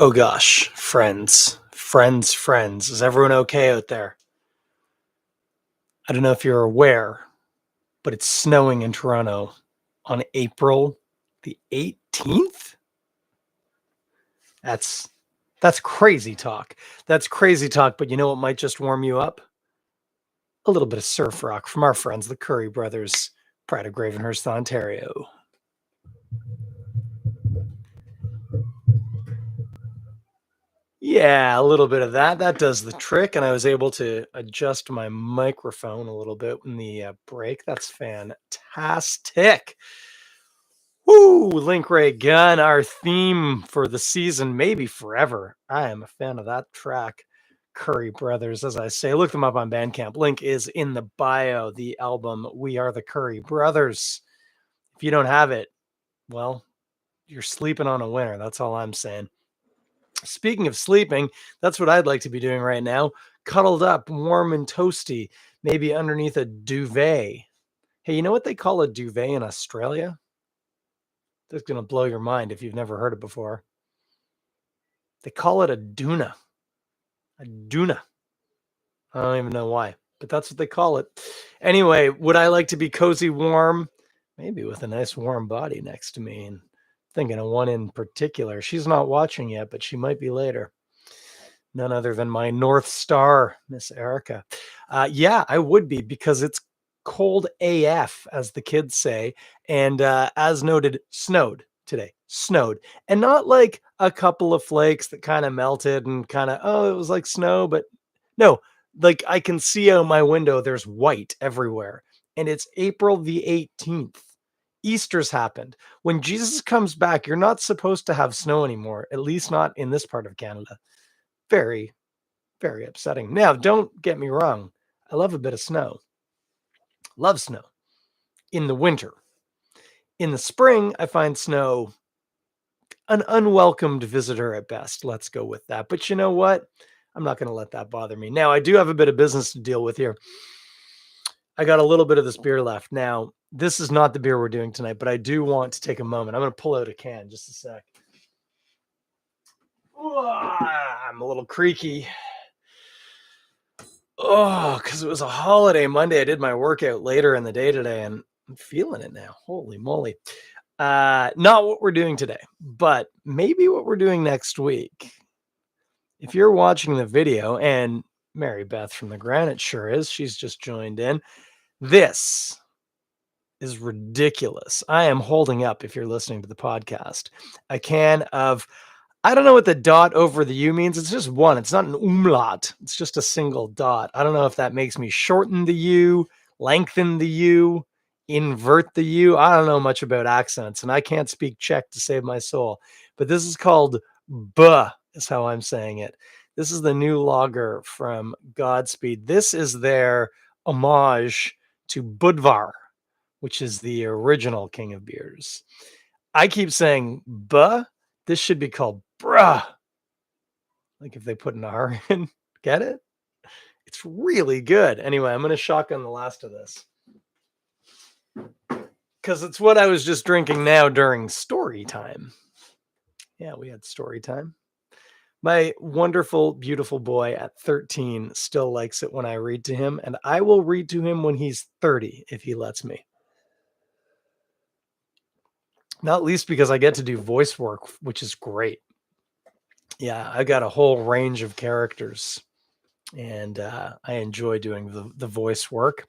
Oh gosh, friends. Is everyone okay out there? I don't know if you're aware, but it's snowing in Toronto on April the 18th. That's that's crazy talk. That's crazy talk, but you know what might just warm you up? A little bit of surf rock from our friends, the Curry Brothers, pride of Gravenhurst, Ontario. Yeah, a little bit of that. That does the trick. And I was able to adjust my microphone a little bit in the break. That's fantastic. Woo! Link Ray Gun, our theme for the season, maybe forever. I am a fan of that track. Curry Brothers, as I say, look them up on Bandcamp. Link is in the bio. The album We Are the Curry Brothers. If you don't have it, well, you're sleeping on a winner. That's all I'm saying. Speaking of sleeping, that's what I'd like to be doing right now. Cuddled up, warm and toasty, maybe underneath a duvet. Hey, you know what they call a duvet in Australia? That's going to blow your mind if you've never heard it before. They call it a doona. A doona. I don't even know why, but that's what they call it. Anyway, would I like to be cozy warm? Maybe with a nice warm body next to me. And thinking of one in particular. She's not watching yet, but she might be later. None other than my North Star, Miss Erica. Yeah, I would be because it's cold AF, as the kids say. And as noted, snowed today. Snowed. And not like a couple of flakes that kind of melted and kind of, oh, it was like snow. But no, like I can see out my window, there's white everywhere. And it's April the 18th. Easter's happened. When Jesus comes back, you're not supposed to have snow anymore, at least not in this part of Canada. Very, very upsetting. Now, don't get me wrong. I love a bit of snow. Love snow in the winter. In the spring, I find snow an unwelcomed visitor at best. Let's go with that. But you know what? I'm not going to let that bother me. Now, I do have a bit of business to deal with here. I got a little bit of this beer left. Now, this is not the beer we're doing tonight, but I do want to take a moment. I'm going to pull out a can just a sec. I'm a little creaky. Oh, because it was a holiday Monday. I did my workout later in the day today, and I'm feeling it now. Holy moly. Not what we're doing today, but maybe what we're doing next week. If you're watching the video, and Mary Beth from the Granite sure is, she's just joined in. This is ridiculous. I am holding up, if you're listening to the podcast, a can of, I don't know what the dot over the U means. It's just one. It's not an umlaut. It's just a single dot. I don't know if that makes me shorten the U, lengthen the U, invert the U. I don't know much about accents, and I can't speak Czech to save my soul. But this is called buh, is how I'm saying it. This is the new lager from Godspeed. This is their homage to Budvar, which is the original king of beers. I keep saying buh. This should be called bruh. Like if they put an R in. Get it? It's really good. Anyway, I'm going to shotgun the last of this. Because it's what I was just drinking now during story time. Yeah, we had story time. My wonderful, beautiful boy at 13 still likes it when I read to him, and I will read to him when he's 30 if he lets me. Not least because I get to do voice work, which is great. Yeah, I got a whole range of characters, and I enjoy doing the voice work.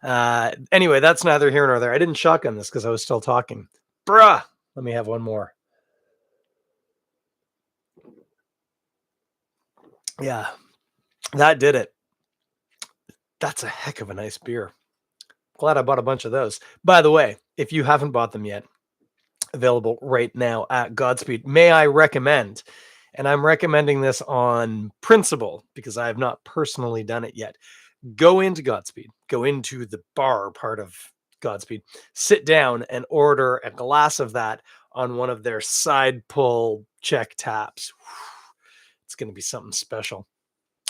Anyway, that's neither here nor there. I didn't shotgun this because I was still talking. Bruh! Let me have one more. Yeah, that did it. That's a heck of a nice beer. Glad I bought a bunch of those. By the way, if you haven't bought them yet, available right now at Godspeed. May I recommend, and I'm recommending this on principle because I have not personally done it yet. Go into Godspeed, go into the bar part of Godspeed, sit down and order a glass of that on one of their side pull check taps. It's going to be something special.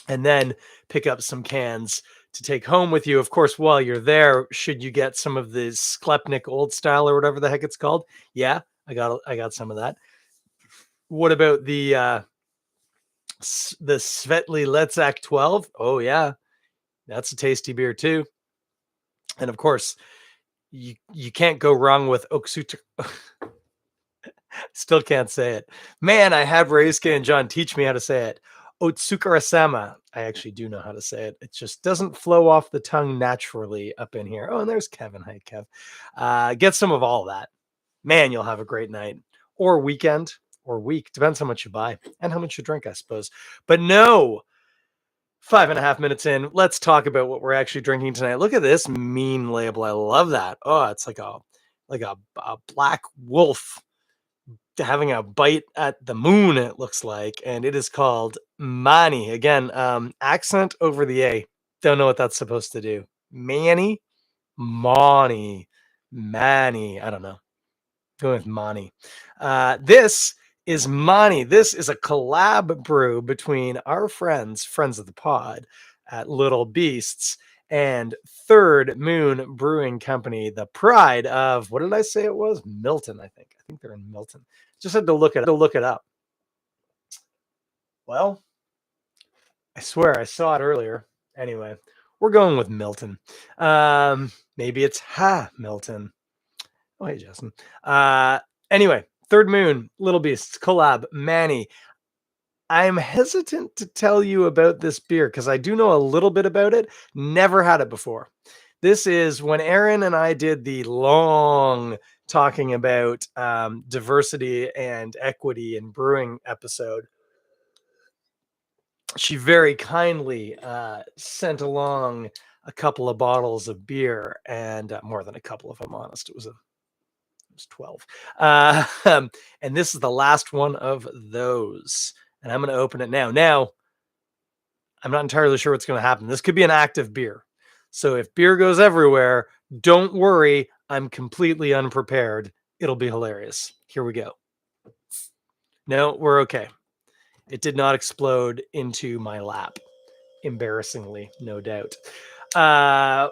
And then pick up some cans to take home with you. Of course, while you're there, should you get some of the Sklepnik old style or whatever the heck it's called? Yeah, I got some of that. What about the The Svetli Letzak 12. Oh yeah, that's a tasty beer too. And of course, you can't go wrong with Oksuta. Still can't say it. Man, I had Reisuke and John teach me how to say it. Otsukarasama. I actually do know how to say it. It just doesn't flow off the tongue naturally up in here. Oh, and there's Kevin. Hi, Kev. Get some of all that. Man, you'll have a great night or weekend or week. Depends how much you buy and how much you drink, I suppose. But no, 5.5 minutes in, let's talk about what we're actually drinking tonight. Look at this mean label. I love that. Oh, it's like a black wolf having a bite at the moon, it looks like, and it is called Mani. Again, accent over the A. Don't know what that's supposed to do. Manny, Mani, Manny. I don't know. Go with Mani. This is Mani. This is a collab brew between our friends of the pod at Little Beasts, and Third Moon Brewing Company, the pride of, what did I say it was? Milton, I think. I think they're in Milton. Just had to look it up. Well, I swear I saw it earlier. Anyway, we're going with Milton. Maybe it's Milton. Oh, hey, Justin. Anyway, Third Moon, Little Beasts, collab, Manny. I'm hesitant to tell you about this beer because I do know a little bit about it. Never had it before. This is when Erin and I did the long talking about diversity and equity in brewing episode. She very kindly sent along a couple of bottles of beer, and more than a couple, if I'm honest. It was 12. And this is the last one of those. And I'm going to open it now. Now, I'm not entirely sure what's going to happen. This could be an active beer. So if beer goes everywhere, don't worry. I'm completely unprepared. It'll be hilarious. Here we go. No, we're okay. It did not explode into my lap. Embarrassingly, no doubt. Yeah,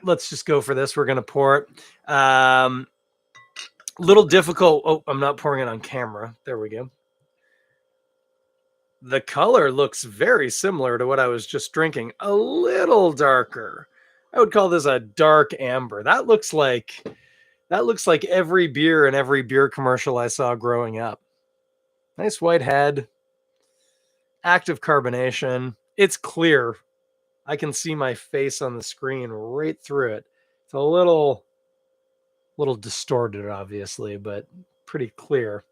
let's just go for this. We're going to pour it. Little difficult. Oh, I'm not pouring it on camera. There we go. The color looks very similar to what I was just drinking. A little darker. I would call this a dark amber. That looks like every beer in every beer commercial I saw growing up. Nice white head. Active carbonation. It's clear. I can see my face on the screen right through it. It's a little distorted, obviously, but pretty clear.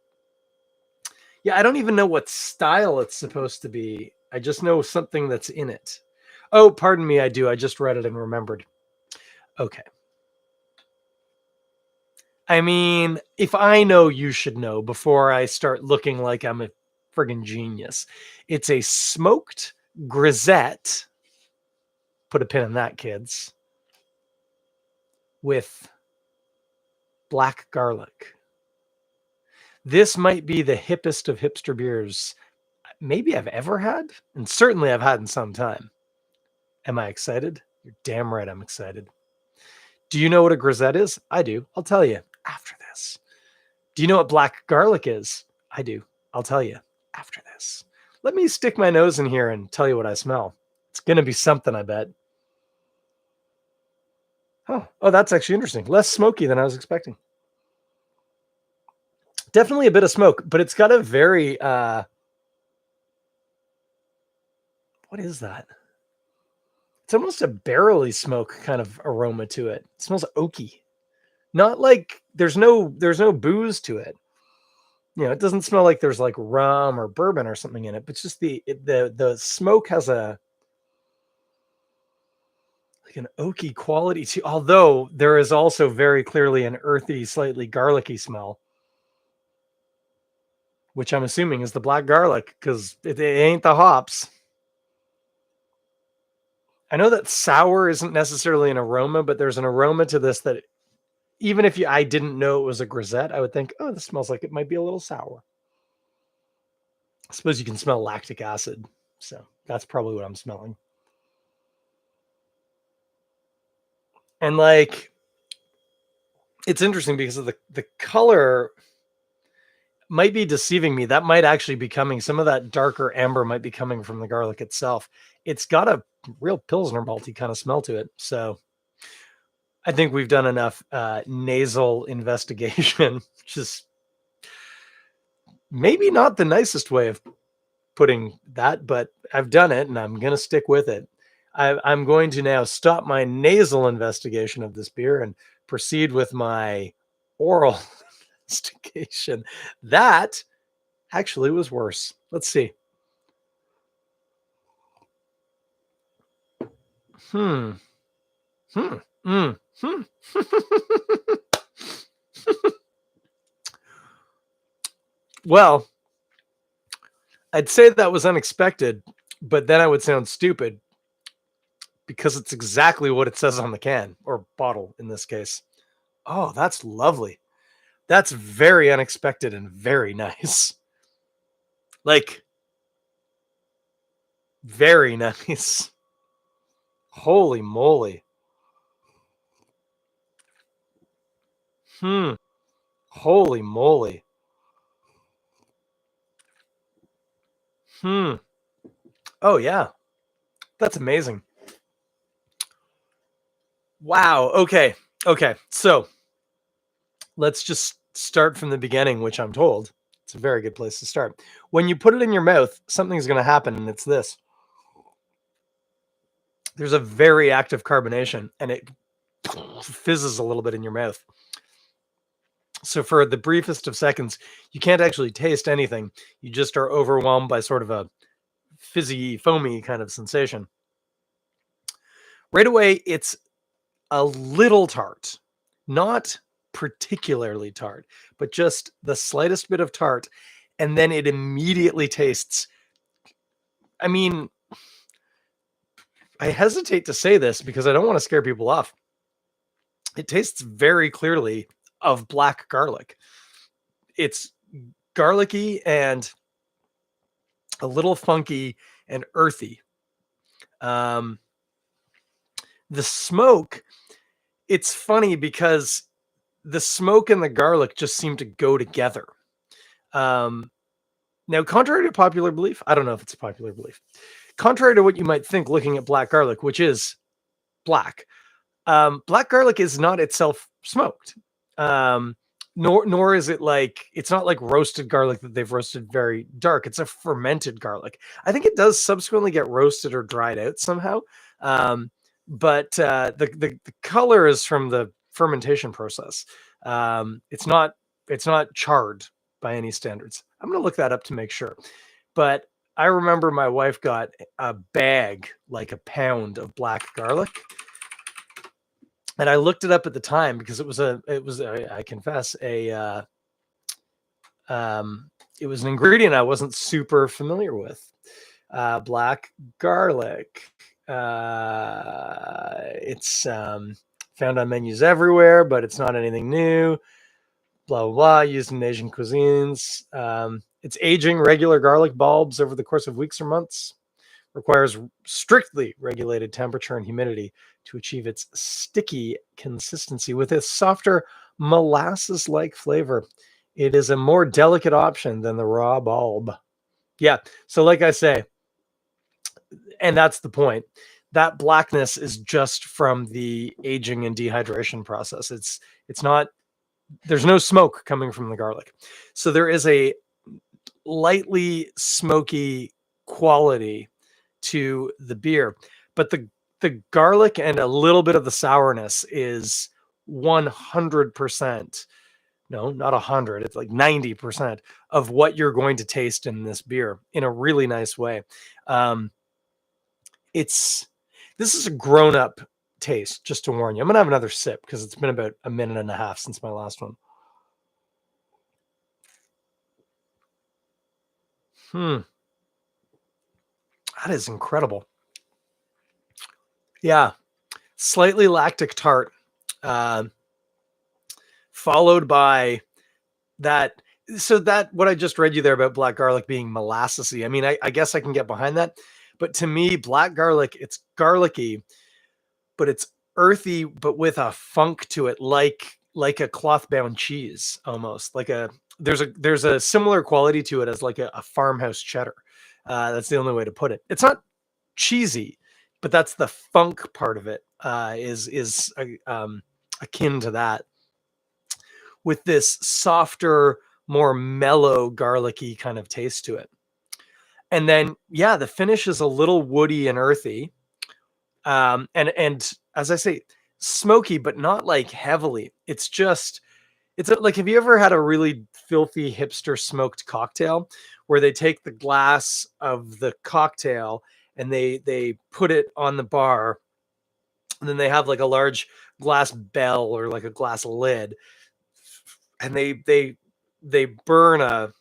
Yeah, I don't even know what style it's supposed to be. I just know something that's in it. Oh, pardon me, I do. I just read it and remembered. Okay. I mean, if I know, you should know before I start looking like I'm a friggin' genius. It's a smoked grisette. Put a pin in that, kids. With black garlic. This might be the hippest of hipster beers maybe I've ever had, and certainly I've had in some time. Am I excited? You're damn right I'm excited. Do you know what a grisette is? I do. I'll tell you after this. Do you know what black garlic is? I do. I'll tell you after this. Let me stick my nose in here and tell you what I smell. It's going to be something, I bet. Oh, that's actually interesting. Less smoky than I was expecting. Definitely a bit of smoke, but it's got a very what is that? It's almost a barrely smoke kind of aroma to it. It smells oaky. Not like there's no booze to it. You know, it doesn't smell like there's like rum or bourbon or something in it, but just the smoke has like an oaky quality to, although there is also very clearly an earthy, slightly garlicky smell, which I'm assuming is the black garlic because it ain't the hops. I know that sour isn't necessarily an aroma, but there's an aroma to this that even if I didn't know it was a grisette, I would think, oh, this smells like it might be a little sour. I suppose you can smell lactic acid. So that's probably what I'm smelling. And like, it's interesting because of the color. might be deceiving me. That might actually be coming. Some of that darker amber might be coming from the garlic itself. It's got a real Pilsner malty kind of smell to it. So I think we've done enough nasal investigation, which is maybe not the nicest way of putting that, but I've done it and I'm going to stick with it. I'm going to now stop my nasal investigation of this beer and proceed with my oral investigation. That actually was worse. Let's see. Hmm. Hmm. Mm. Hmm. Well, I'd say that was unexpected, but then I would sound stupid because it's exactly what it says on the can or bottle in this case. Oh, that's lovely. That's very unexpected and very nice. Like, very nice. Holy moly. Hmm. Holy moly. Hmm. Oh, yeah. That's amazing. Wow. Okay. Okay. So let's just start from the beginning, which I'm told it's a very good place to start. When you put it in your mouth, something's going to happen, and it's this. There's a very active carbonation, and it fizzes a little bit in your mouth. So for the briefest of seconds, you can't actually taste anything. You just are overwhelmed by sort of a fizzy, foamy kind of sensation. Right away, it's a little tart, not particularly tart, but just the slightest bit of tart. And then it immediately tastes. I mean, I hesitate to say this because I don't want to scare people off. It tastes very clearly of black garlic. It's garlicky and a little funky and earthy. Um, the smoke, it's funny because the smoke and the garlic just seem to go together. Um, Now, contrary to popular belief, I don't know if it's a popular belief. Contrary to what you might think looking at black garlic, which is black, black garlic is not itself smoked. Nor is it like it's not like roasted garlic that they've roasted very dark. It's a fermented garlic. I think it does subsequently get roasted or dried out somehow. But the color is from the fermentation process. It's not charred by any standards. I'm gonna look that up to make sure. But I remember my wife got a bag, like a pound of black garlic, and I looked it up at the time because I confess it was an ingredient I wasn't super familiar with. Black garlic. It's found on menus everywhere, but it's not anything new. Blah blah blah. Used in Asian cuisines. It's aging regular garlic bulbs over the course of weeks or months. Requires strictly regulated temperature and humidity to achieve its sticky consistency with a softer molasses-like flavor. It is a more delicate option than the raw bulb. Yeah, so like I say, and that's the point. That blackness is just from the aging and dehydration process. It's not there's no smoke coming from the garlic. So there is a lightly smoky quality to the beer, but the garlic and a little bit of the sourness is 100%. No, not 100. It's like 90% of what you're going to taste in this beer in a really nice way. Um, it's this is a grown up taste, just to warn you. I'm gonna have another sip because it's been about a minute and a half since my last one. Hmm, that is incredible. Yeah, slightly lactic tart, uh, followed by that. So that what I just read you there about black garlic being molassesy. I mean, I guess I can get behind that, but to me, black garlic, it's garlicky, but it's earthy, but with a funk to it, like like a cloth bound cheese almost. There's a similar quality to it as like a farmhouse cheddar. That's the only way to put it. It's not cheesy, but that's the funk part of it. Is akin to that, with this softer, more mellow, garlicky kind of taste to it. And then, yeah, the finish is a little woody and earthy, and as I say, smoky, but not like heavily. Like, have you ever had a really filthy hipster smoked cocktail where they take the glass of the cocktail and they put it on the bar, and then they have like a large glass bell or like a glass lid, and they burn a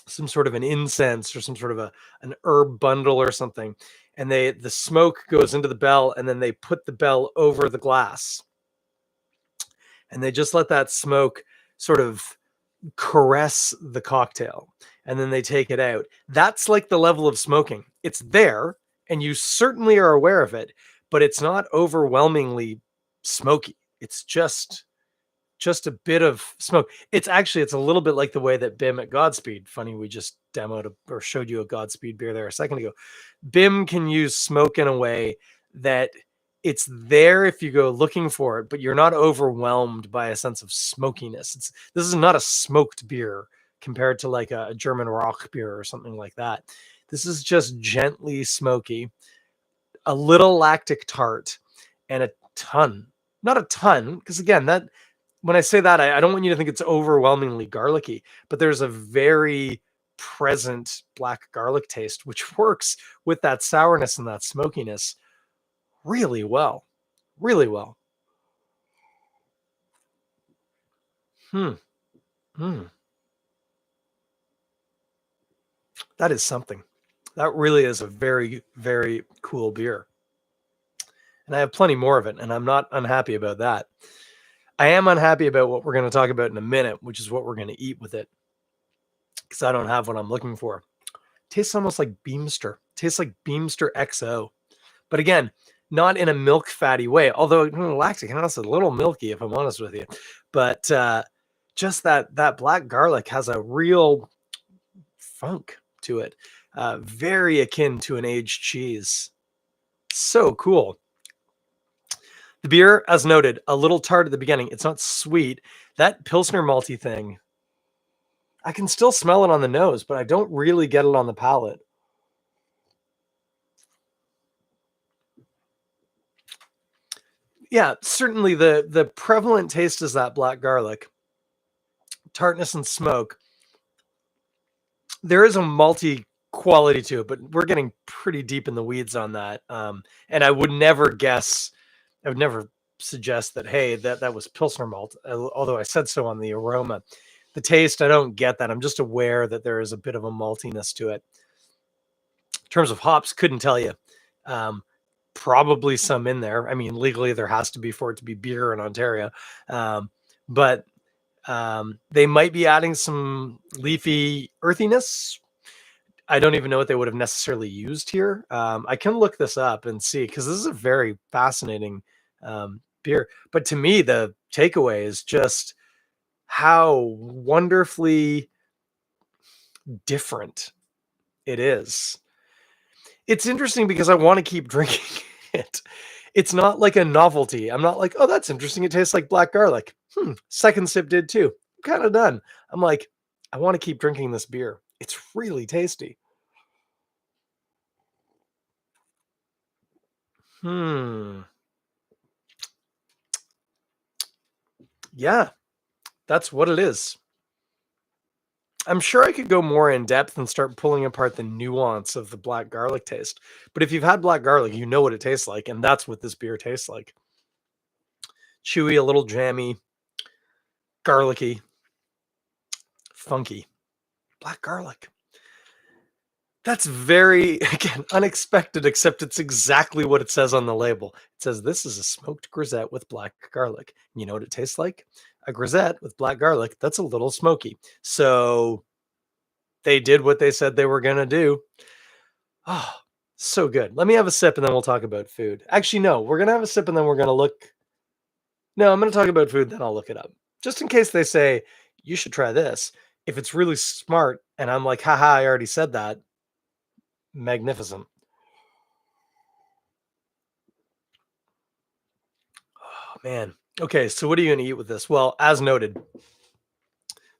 some sort of an incense or some sort of an herb bundle or something, and the smoke goes into the bell, and then they put the bell over the glass, and they just let that smoke sort of caress the cocktail, and then they take it out. That's like the level of smoking. It's there, and you certainly are aware of it, but it's not overwhelmingly smoky. It's just a bit of smoke. It's a little bit like the way that Bim at Godspeed. Funny, we just demoed or showed you a Godspeed beer there a second ago. Bim can use smoke in a way that it's there if you go looking for it, but you're not overwhelmed by a sense of smokiness. This is not a smoked beer compared to like a German rock beer or something like that. This is just gently smoky, a little lactic tart, and a ton, not a ton, because again, that when I say that, I don't want you to think it's overwhelmingly garlicky, but there's a very present black garlic taste, which works with that sourness and that smokiness really well. Really well. Hmm. Hmm. That is something. That really is a very, very cool beer. And I have plenty more of it, and I'm not unhappy about that. I am unhappy about what we're going to talk about in a minute, which is what we're going to eat with it, because I don't have what I'm looking for. Tastes almost like Beamster. Tastes like Beamster XO. But again, not in a milk fatty way. Although lactic and also a little milky, if I'm honest with you. But just that black garlic has a real funk to it, very akin to an aged cheese. So cool. The beer, as noted, a little tart at the beginning. It's not sweet. That Pilsner malty thing, I can still smell it on the nose, but I don't really get it on the palate. Yeah, certainly the prevalent taste is that black garlic, tartness and smoke. There is a malty quality to it, but we're getting pretty deep in the weeds on that. And I would never guess, I would never suggest that, hey, that was Pilsner malt, although I said so on the aroma. The taste, I don't get that. I'm just aware that there is a bit of a maltiness to it. In terms of hops, couldn't tell you. Um, Probably some in there. I mean, legally there has to be for it to be beer in Ontario. But they might be adding some leafy earthiness. I don't even know what they would have necessarily used here. I can look this up and see, because this is a very fascinating beer. But to me, the takeaway is just how wonderfully different it is. It's interesting because I want to keep drinking it. It's not like a novelty. I'm not like, oh, that's interesting. It tastes like black garlic. Second sip did too. I'm kind of done. I'm like, I want to keep drinking this beer. It's really tasty. Hmm. Yeah, that's what it is. I'm sure I could go more in depth and start pulling apart the nuance of the black garlic taste. But if you've had black garlic, you know what it tastes like, and that's what this beer tastes like. Chewy, a little jammy, garlicky, funky. Black garlic. That's very, again, unexpected, except it's exactly what it says on the label. It says, this is a smoked grisette with black garlic. You know what it tastes like? A grisette with black garlic that's a little smoky. So they did what they said they were going to do. Oh, so good. Let me have a sip and then we'll talk about food. Actually, no, we're going to have a sip and then we're going to look. No, I'm going to talk about food, then I'll look it up. Just in case they say, you should try this. If it's really smart and I'm like, haha, I already said that, magnificent. Oh, man. Okay, so what are you going to eat with this? Well, as noted,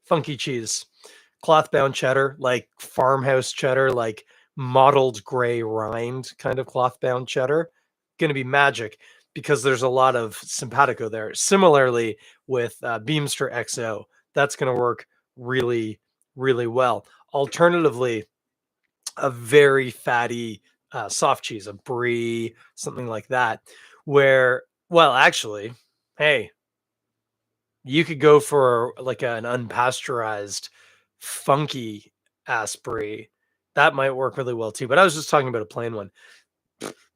funky cheese, cloth bound cheddar, like farmhouse cheddar, like mottled gray rind kind of cloth bound cheddar, going to be magic because there's a lot of simpatico there. Similarly, with Beamster XO, that's going to work really, really well. Alternatively, a very fatty soft cheese, a brie, something like that, where, well, actually, hey, you could go for like an unpasteurized, funky ass brie. That might work really well too. But I was just talking about a plain one.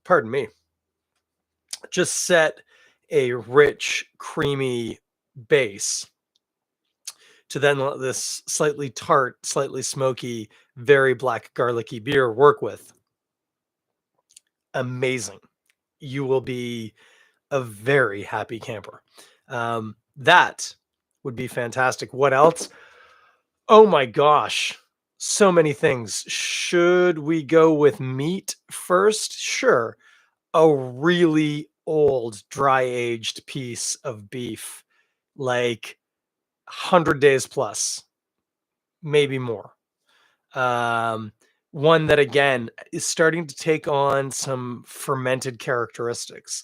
Pardon me. Just set a rich, creamy base to then let this slightly tart, slightly smoky, very black garlicky beer work with. Amazing. You will be a very happy camper. That would be fantastic. What else? Oh my gosh. So many things. Should we go with meat first? Sure. A really old, dry aged piece of beef, like 100 days plus, maybe more. Um, One that, again, is starting to take on some fermented characteristics.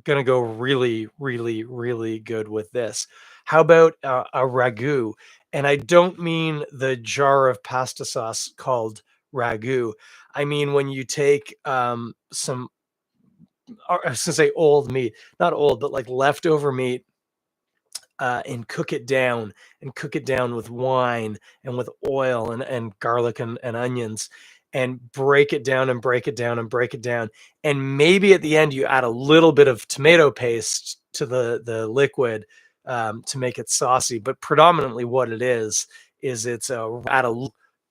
Gonna go really, really, really good with this. How about a ragu? And I don't mean the jar of pasta sauce called ragu. I mean when you take some, or I was gonna say old meat, not old, but like leftover meat, and cook it down with wine and with oil and garlic and onions, and break it down and break it down and break it down. And maybe at the end you add a little bit of tomato paste to the liquid, to make it saucy. But predominantly what it is it's a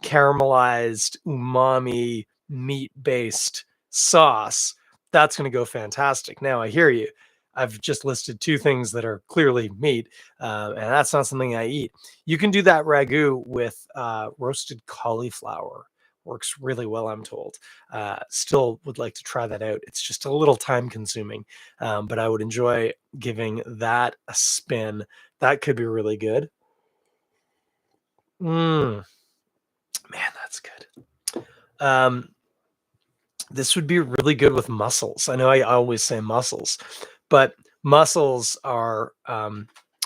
caramelized umami meat based sauce. That's going to go fantastic. Now I hear you. I've just listed two things that are clearly meat, and that's not something I eat. You can do that ragu with roasted cauliflower. Works really well, I'm told. Still would like to try that out. It's just a little time consuming, but I would enjoy giving that a spin. That could be really good. Man, that's good. Um, this would be really good with mussels. I know I always say mussels, but mussels are,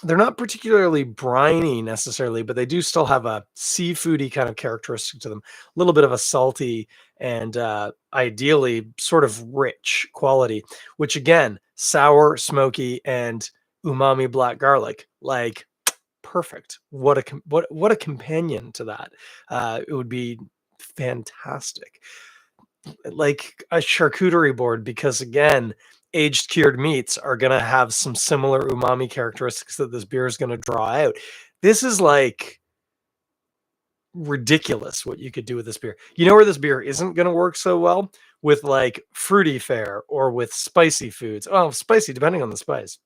they're not particularly briny necessarily, but they do still have a seafoody kind of characteristic to them. A little bit of a salty and ideally sort of rich quality, which again, sour, smoky, and umami black garlic, like perfect. What a companion to that. It would be fantastic, like a charcuterie board, because again, aged cured meats are going to have some similar umami characteristics that this beer is going to draw out. This is like ridiculous what you could do with this beer. You know where this beer isn't going to work so well? With like fruity fare or with spicy foods. Oh, spicy, depending on the spice.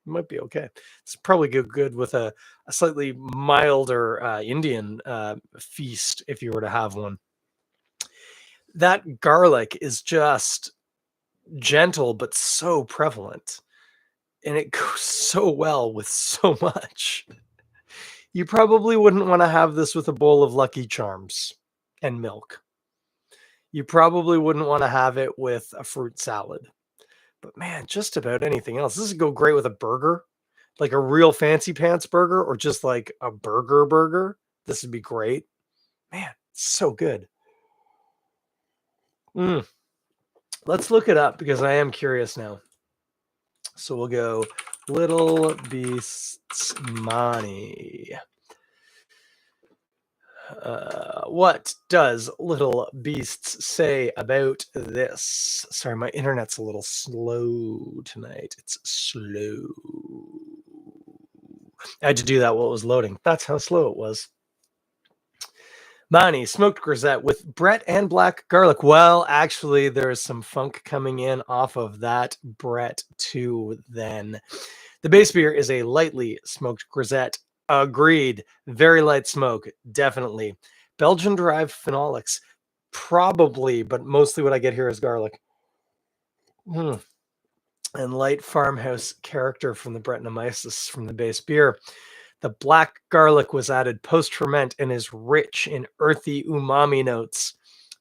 It might be okay. It's probably good with a slightly milder Indian feast if you were to have one. That garlic is just gentle but so prevalent, and it goes so well with so much. You probably wouldn't want to have this with a bowl of Lucky Charms and milk. You probably wouldn't want to have it with a fruit salad. But man, just about anything else. This would go great with a burger, like a real fancy pants burger, or just like a burger. This would be great. Man, so good. Mm. Let's look it up because I am curious now. So we'll go Little Beasts Money. What does Little Beasts say about this? Sorry, my internet's a little slow tonight. It's slow. I had to do that while it was loading. That's how slow it was. Money, smoked grisette with Brett and black garlic. Well, actually, there is some funk coming in off of that Brett too, then. The base beer is a lightly smoked grisette. Agreed. Very light smoke, definitely. Belgian-derived phenolics, probably, but mostly what I get here is garlic. And light farmhouse character from the Brettanomyces from the base beer. The black garlic was added post-ferment and is rich in earthy umami notes,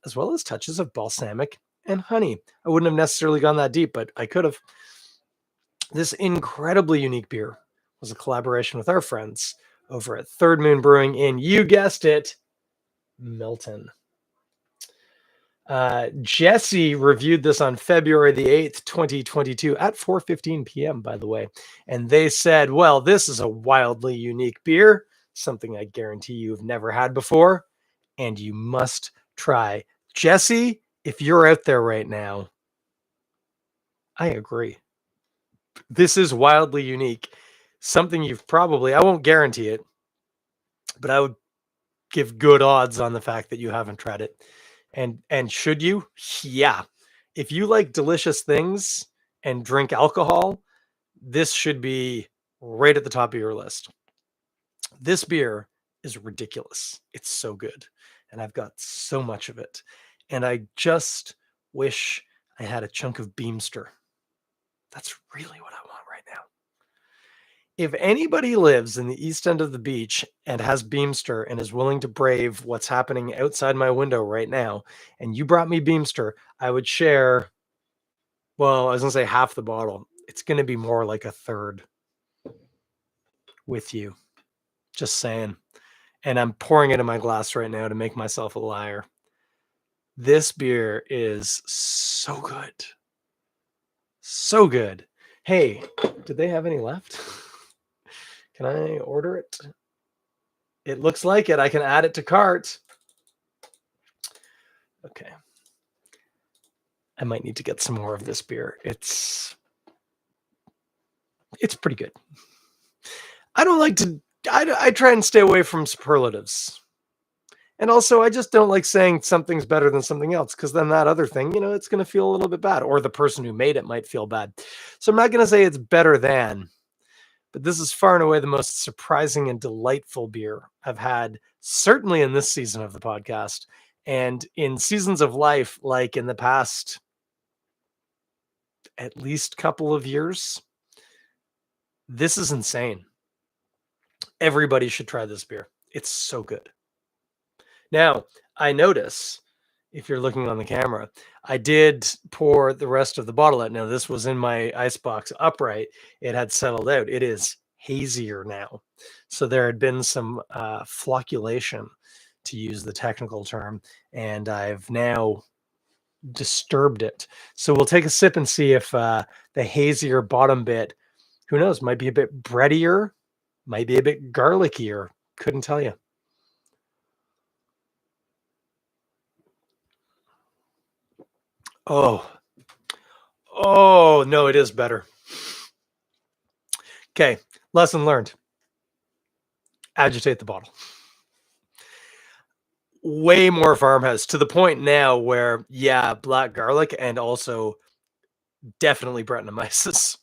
as well as touches of balsamic and honey. I wouldn't have necessarily gone that deep, but I could have. This incredibly unique beer was a collaboration with our friends over at Third Moon Brewing in, you guessed it, Milton. Jesse reviewed this on February the 8th, 2022 at 4:15 p.m., by the way. And they said, well, this is a wildly unique beer, something I guarantee you've never had before, and you must try. Jesse, if you're out there right now, I agree. This is wildly unique. Something you've probably, I won't guarantee it, but I would give good odds on the fact that you haven't tried it. And should you? Yeah. If you like delicious things and drink alcohol, this should be right at the top of your list. This beer is ridiculous. It's so good. And I've got so much of it. And I just wish I had a chunk of Beamster. That's really what I want right now. If anybody lives in the east end of the beach and has Beamster and is willing to brave what's happening outside my window right now, and you brought me Beamster, I would share, well, I was going to say half the bottle. It's going to be more like a third with you. Just saying. And I'm pouring it in my glass right now to make myself a liar. This beer is so good. So good. Hey, did they have any left? Can I order it? It looks like it. I can add it to cart. Okay. I might need to get some more of this beer. It's pretty good. I don't like to, I try and stay away from superlatives. And also, I just don't like saying something's better than something else, because then that other thing, it's going to feel a little bit bad, or the person who made it might feel bad. So I'm not going to say it's better than, but this is far and away the most surprising and delightful beer I've had, certainly in this season of the podcast, and in seasons of life, like in the past at least couple of years. This is insane. Everybody should try this beer. It's so good. Now, I notice, if you're looking on the camera, I did pour the rest of the bottle out. Now, this was in my icebox upright. It had settled out. It is hazier now. So there had been some flocculation, to use the technical term, and I've now disturbed it. So we'll take a sip and see if the hazier bottom bit, who knows, might be a bit breadier, might be a bit garlickier. Couldn't tell you. Oh no, it is better. Okay, lesson learned. Agitate the bottle. Way more farmhouse, to the point now where, yeah, black garlic and also definitely Brettanomyces.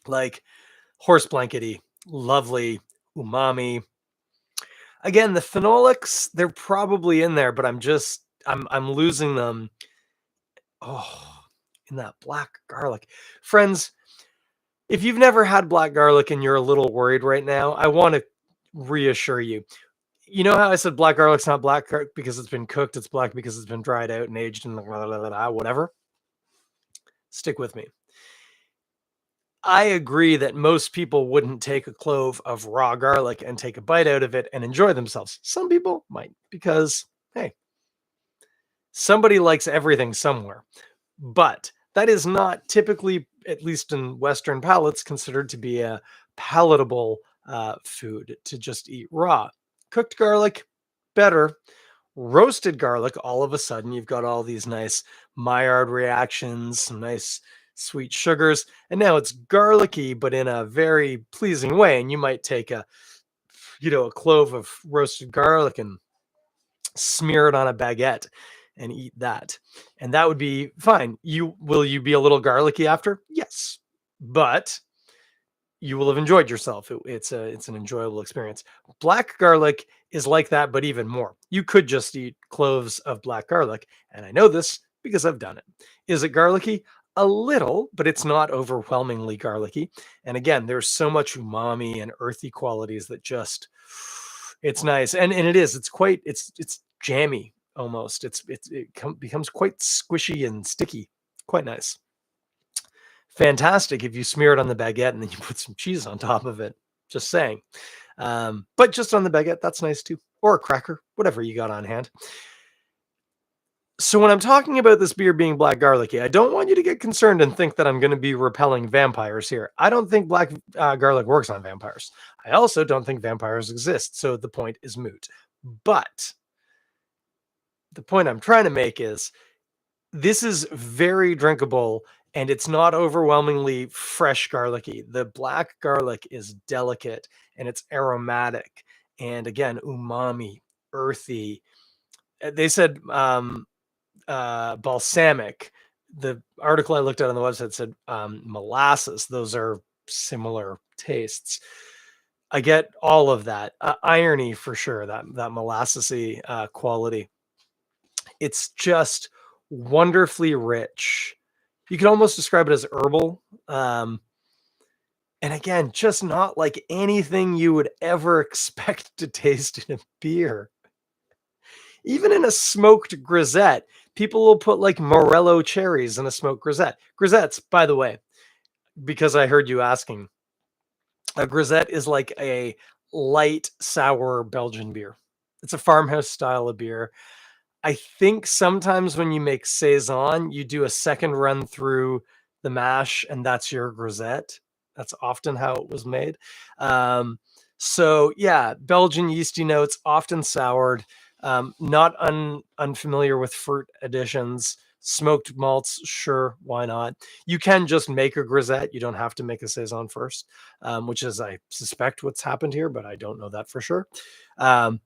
Like horse blankety, lovely umami. Again, the phenolics, they're probably in there, but I'm losing them. Oh, in that black garlic. Friends, if you've never had black garlic and you're a little worried right now, I want to reassure you. You know how I said black garlic's not black because it's been cooked, it's black because it's been dried out and aged and whatever? Stick with me. I agree that most people wouldn't take a clove of raw garlic and take a bite out of it and enjoy themselves. Some people might, because, hey, somebody likes everything somewhere. But that is not typically, at least in Western palates, considered to be a palatable food to just eat raw. Cooked garlic, better. Roasted garlic, all of a sudden, you've got all these nice Maillard reactions, some nice sweet sugars, and now it's garlicky, but in a very pleasing way. And you might take a clove of roasted garlic and smear it on a baguette and eat that, and that would be fine. Will you be a little garlicky after? Yes, but you will have enjoyed yourself. It's an enjoyable experience. Black garlic is like that, but even more. You could just eat cloves of black garlic, and I know this because I've done it. Is it garlicky? A little, but it's not overwhelmingly garlicky. And again, there's so much umami and earthy qualities that just it's nice. And it is. It's quite it's jammy almost. Becomes quite squishy and sticky. Quite nice. Fantastic if you smear it on the baguette and then you put some cheese on top of it. Just saying. But just on the baguette, that's nice too. Or a cracker, whatever you got on hand. So when I'm talking about this beer being black garlicky, I don't want you to get concerned and think that I'm going to be repelling vampires here. I don't think black garlic works on vampires. I also don't think vampires exist. So the point is moot. But the point I'm trying to make is this is very drinkable and it's not overwhelmingly fresh garlicky. The black garlic is delicate and it's aromatic and again, umami, earthy. They said balsamic. The article I looked at on the website said molasses. Those are similar tastes. I get all of that. Irony for sure, that molassesy quality. It's just wonderfully rich. You can almost describe it as herbal. And again, just not like anything you would ever expect to taste in a beer. Even in a smoked grisette, people will put like Morello cherries in a smoked grisette. Grisettes, by the way, because I heard you asking, a grisette is like a light sour Belgian beer. It's a farmhouse style of beer. I think sometimes when you make saison, you do a second run through the mash, and that's your grisette. That's often how it was made. So yeah, Belgian yeasty notes, often soured. Not unfamiliar with fruit additions. Smoked malts, sure, why not? You can just make a grisette. You don't have to make a saison first, which is, I suspect, what's happened here, but I don't know that for sure. But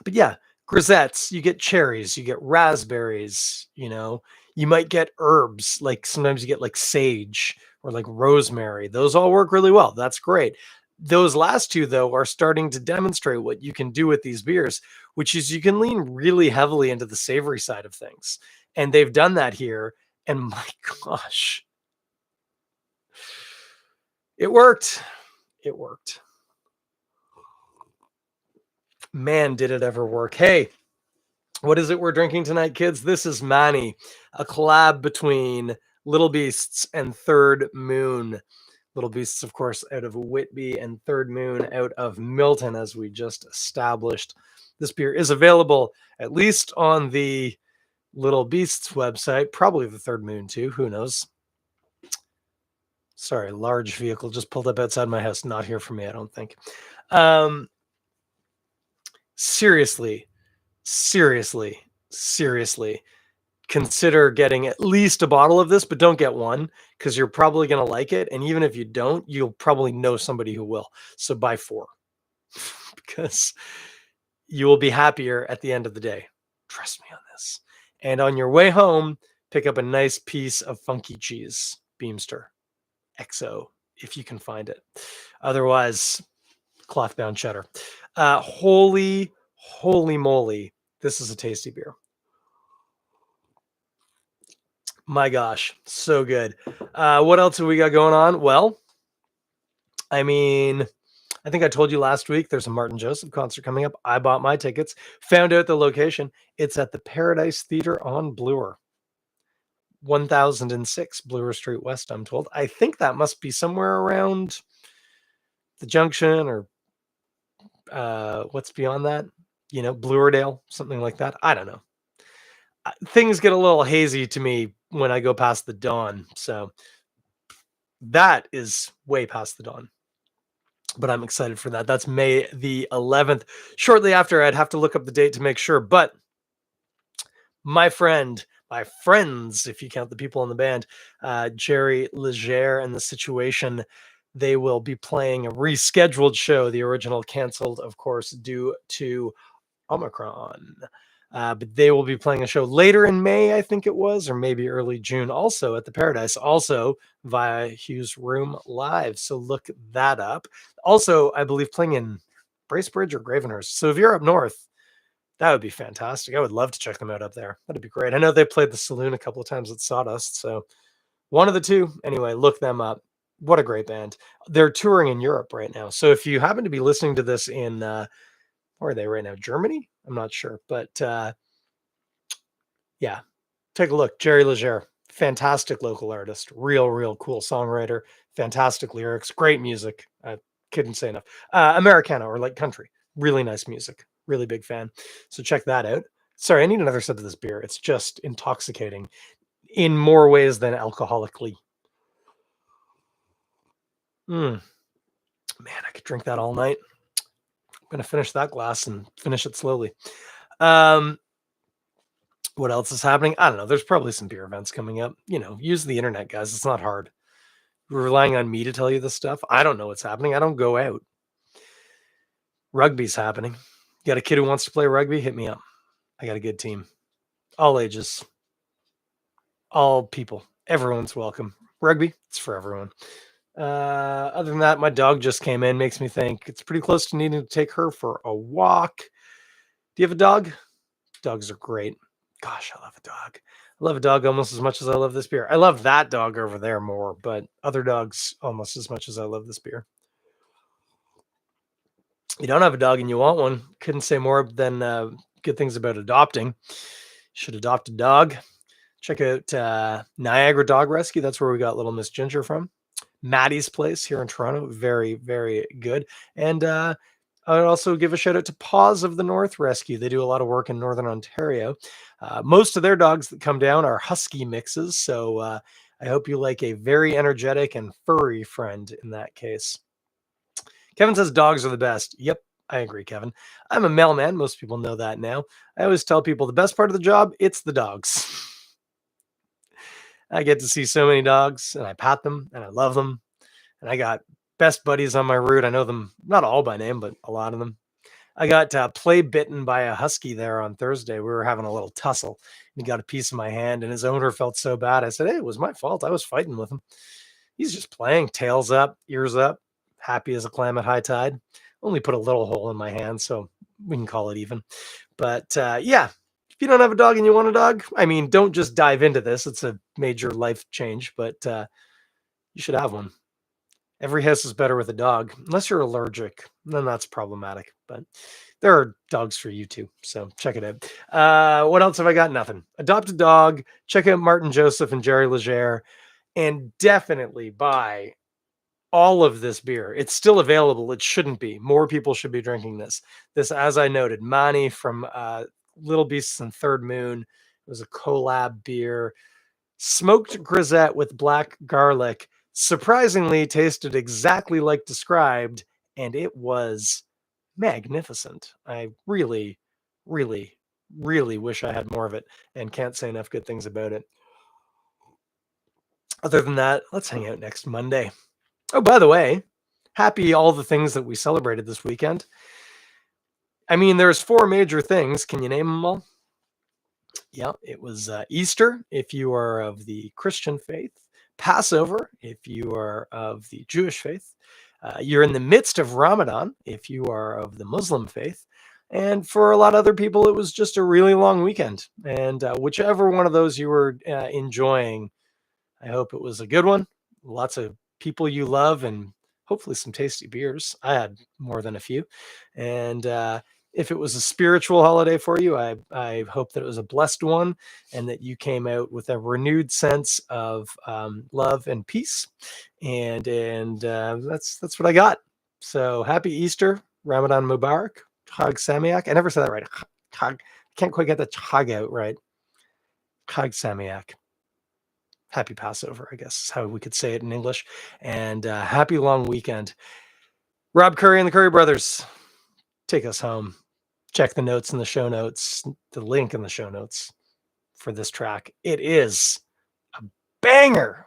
yeah, grisettes, you get cherries, you get raspberries, you might get herbs. Like sometimes you get like sage or like rosemary. Those all work really well. That's great. Those last two, though, are starting to demonstrate what you can do with these beers, which is you can lean really heavily into the savory side of things. And they've done that here. And my gosh, it worked. It worked. Man, did it ever work. Hey, what is it we're drinking tonight, kids? This is Manny, a collab between Little Beasts and Third Moon. Little Beasts, of course, out of Whitby, and Third Moon out of Milton, as we just established. This beer is available at least on the Little Beasts website, probably the Third Moon too. Who knows? Sorry, large vehicle just pulled up outside my house. Not here for me, I don't think. Seriously, consider getting at least a bottle of this, but don't get one because you're probably going to like it. And even if you don't, you'll probably know somebody who will. So buy 4 because you will be happier at the end of the day. Trust me on this. And on your way home, pick up a nice piece of funky cheese, Beamster XO, if you can find it. Otherwise, cloth bound cheddar. Holy moly. This is a tasty beer. My gosh, so good. What else have we got going on? Well, I mean, I think I told you last week there's a Martin Joseph concert coming up. I bought my tickets, found out the location. It's at the Paradise Theater on Bloor. 1006 Bloor Street West, I'm told. I think that must be somewhere around the junction or what's beyond that? Bloordale, something like that. I don't know. Things get a little hazy to me when I go past the dawn. So that is way past the dawn. But I'm excited for that. That's May the 11th. Shortly after, I'd have to look up the date to make sure. But my friends, if you count the people in the band, Jerry Leger and The Situation, they will be playing a rescheduled show. The original canceled, of course, due to Omicron. But they will be playing a show later in May, I think it was, or maybe early June, also at the Paradise, also via Hughes Room Live. So look that up. Also, I believe playing in Bracebridge or Gravenhurst. So if you're up north, that would be fantastic. I would love to check them out up there. That'd be great. I know they played the Saloon a couple of times at Sawdust. So one of the two. Anyway, look them up. What a great band. They're touring in Europe right now. So if you happen to be listening to this in, where are they right now? Germany? I'm not sure. But yeah, take a look. Jerry Leger, fantastic local artist, real cool songwriter, fantastic lyrics, great music. I couldn't say enough. Americana or like country, really nice music. Really big fan. So check that out. Sorry, I need another sip of this beer. It's just intoxicating in more ways than alcoholically. Man, I could drink that all night. I'm gonna finish that glass and finish it slowly. Um, what else is happening? I don't know. There's probably some beer events coming up. Use the internet, guys. It's not hard. You're relying on me to tell you this stuff. I don't know what's happening. I don't go out. Rugby's happening. You got a kid who wants to play rugby? Hit me up. I got a good team. All ages, all people. Everyone's welcome. Rugby, it's for everyone. Other than that, my dog just came in. Makes me think it's pretty close to needing to take her for a walk. Do you have a dog? Dogs are great. Gosh, I love a dog. I love a dog almost as much as I love this beer. I love that dog over there more, but other dogs almost as much as I love this beer. You don't have a dog and you want one, couldn't say more than good things about adopting. Should adopt a dog. Check out Niagara Dog Rescue. That's where we got little Miss Ginger from. Maddie's Place here in Toronto. Very good. And I would also give a shout out to Paws of the North Rescue. They do a lot of work in Northern Ontario. Most of their dogs that come down are husky mixes. So I hope you like a very energetic and furry friend in that case. Kevin says dogs are the best. Yep, I agree, Kevin. I'm a mailman. Most people know that now. I always tell people the best part of the job, it's the dogs. I get to see so many dogs and I pat them and I love them. And I got best buddies on my route. I know them, not all by name, but a lot of them. I got play bitten by a husky there on Thursday. We were having a little tussle. He got a piece of my hand and his owner felt so bad. I said, hey, it was my fault. I was fighting with him. He's just playing, tails up, ears up, happy as a clam at high tide. Only put a little hole in my hand, so we can call it even. But yeah, if you don't have a dog and you want a dog, I mean, don't just dive into this. It's a major life change, but you should have one. Every house is better with a dog, unless you're allergic. Then that's problematic. But there are dogs for you too, so check it out. What else have I got? Nothing. Adopt a dog. Check out Martin Joseph and Jerry Leger, and definitely buy all of this beer. It's still available. It shouldn't be. More people should be drinking this. This, as I noted, Mani from Little Beasts and Third Moon. It was a collab beer. Smoked grisette with black garlic. Surprisingly, tasted exactly like described, and it was magnificent. I really wish I had more of it and can't say enough good things about it. Other than that, let's hang out next Monday. Oh, by the way, happy all the things that we celebrated this weekend. I mean, there's 4 major things. Can you name them all? Yeah, it was Easter, if you are of the Christian faith, Passover, if you are of the Jewish faith. You're in the midst of Ramadan, if you are of the Muslim faith. And for a lot of other people, it was just a really long weekend. And whichever one of those you were enjoying, I hope it was a good one. Lots of people you love and hopefully some tasty beers. I had more than a few. And if it was a spiritual holiday for you, I hope that it was a blessed one and that you came out with a renewed sense of love and peace. And that's what I got. So happy Easter, Ramadan Mubarak, Chag Samiak. I never said that right. Chag, can't quite get the Chag out right. Chag Samiak. Happy Passover, I guess is how we could say it in English. And happy long weekend. Rob Curry and the Curry Brothers, take us home. Check the notes in the show notes, the link in the show notes for this track. It is a banger.